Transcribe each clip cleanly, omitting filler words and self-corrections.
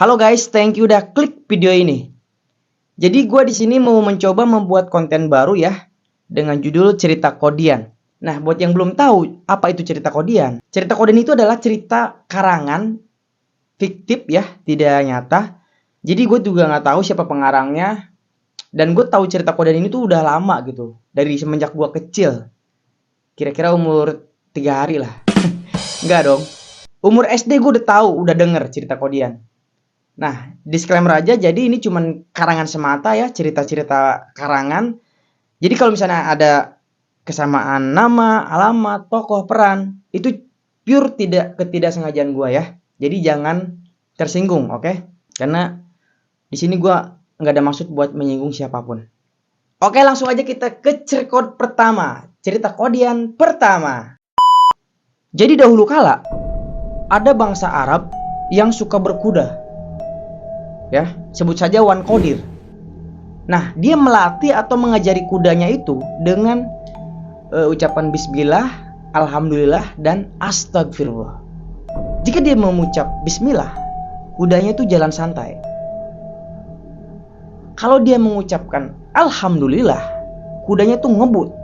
Halo guys, thank you udah klik video ini. Jadi gue di sini mau mencoba membuat konten baru ya dengan judul cerita Kodian. Nah, buat yang belum tahu apa itu cerita Kodian, cerita Kodian itu adalah cerita karangan fiktif ya, tidak nyata. Jadi gue juga nggak tahu siapa pengarangnya, dan gue tahu cerita Kodian ini tuh udah lama gitu, dari semenjak gue kecil. Kira-kira umur 3 hari lah. Enggak dong. Umur SD gue udah tahu, udah denger cerita Kodian. Nah, disclaimer aja, jadi ini cuman karangan semata ya, cerita-cerita karangan. Jadi kalau misalnya ada kesamaan nama, alamat, tokoh, peran, itu pure ketidaksengajaan gua ya. Jadi jangan tersinggung, oke? Karena di sini gua nggak ada maksud buat menyinggung siapapun. Oke, langsung aja kita ke cerita pertama, cerita Kodian pertama. Jadi dahulu kala ada bangsa Arab yang suka berkuda. Ya, sebut saja Wan Qadir. Nah, dia melatih atau mengajari kudanya itu dengan ucapan bismillah, alhamdulillah, dan astagfirullah. Jika dia mengucap bismillah, kudanya itu jalan santai. Kalau dia mengucapkan alhamdulillah, kudanya itu ngebut.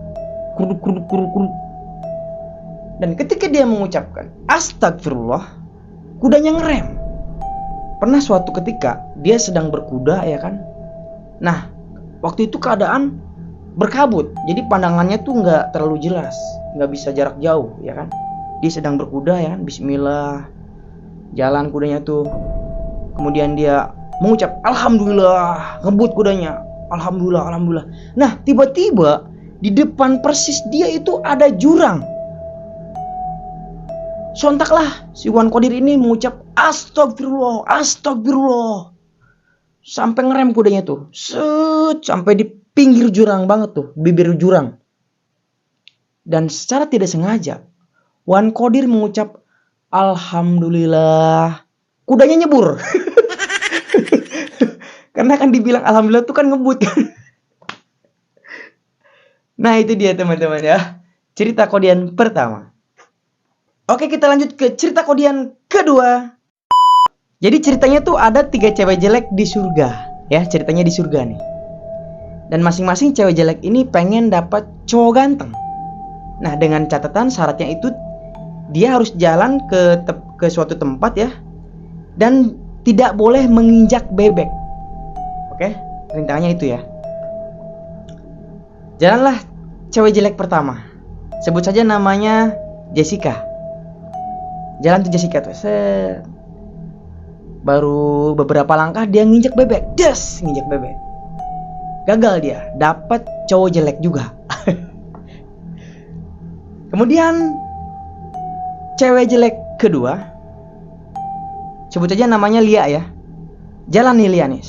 Kuruk kuruk kuruk kuruk. Dan ketika dia mengucapkan astagfirullah, kudanya ngerem. Pernah suatu ketika dia sedang berkuda ya kan. Nah, waktu itu keadaan berkabut, jadi pandangannya tuh nggak terlalu jelas, nggak bisa jarak jauh ya kan. Dia sedang berkuda ya kan, bismillah, jalan kudanya tuh. Kemudian dia mengucap alhamdulillah, ngebut kudanya, alhamdulillah, alhamdulillah. Nah, tiba-tiba di depan persis dia itu ada jurang. Sontaklah si Wan Qadir ini mengucap astagfirullah, astagfirullah. Sampai ngerem kudanya tuh. Set, sampai di pinggir jurang banget tuh, bibir jurang. Dan secara tidak sengaja, Wan Qadir mengucap alhamdulillah. Kudanya nyebur. Karena kan dibilang alhamdulillah tuh kan ngebut. Nah, itu dia teman-teman ya, cerita Kodian pertama. Oke, kita lanjut ke cerita Kodian kedua. Jadi ceritanya tuh ada 3 cewek jelek di surga. Ya, ceritanya di surga nih. Dan masing-masing cewek jelek ini pengen dapat cowok ganteng. Nah, dengan catatan syaratnya itu dia harus jalan ke suatu tempat ya, dan tidak boleh menginjak bebek. Oke, rintangannya itu ya. Jalanlah cewek jelek pertama. Sebut saja namanya Jessica. Jalan tuh Jessica tuh. Baru beberapa langkah dia nginjek bebek. Des, nginjek bebek. Gagal dia, dapat cowok jelek juga. Kemudian cewek jelek kedua, sebut aja namanya Lia ya. Jalan nih Lia nih.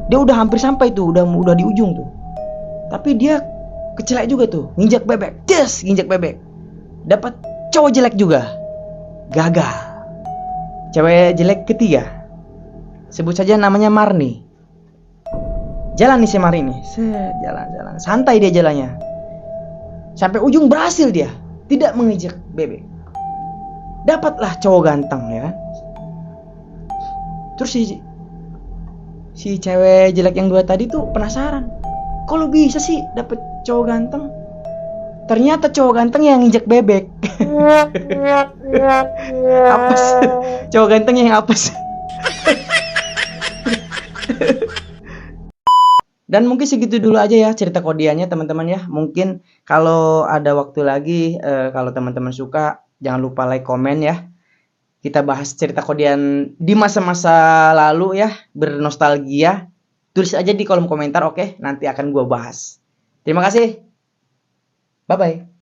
Dia udah hampir sampai tuh, udah di ujung tuh. Tapi dia kecelek juga tuh, nginjek bebek. Des, nginjek bebek. Dapat cowok jelek juga. Gagal. Cewek jelek ketiga, sebut saja namanya Marni. Jalan nih si Marni. Jalan. Santai dia jalannya. Sampai ujung berhasil dia. Tidak menginjak bebek. Dapatlah cowok ganteng ya kan. Terus si cewek jelek yang 2 tadi tuh penasaran. Kok lu bisa sih dapet cowok ganteng? Ternyata cowok ganteng yang nginjek bebek. Apes. Cowok ganteng yang apes. Dan mungkin segitu dulu aja ya cerita Kodiannya teman-teman ya. Mungkin kalau ada waktu lagi, kalau teman-teman suka, jangan lupa like, komen ya. Kita bahas cerita Kodian di masa-masa lalu ya, bernostalgia. Tulis aja di kolom komentar, oke? Nanti akan gue bahas. Terima kasih. Bye-bye.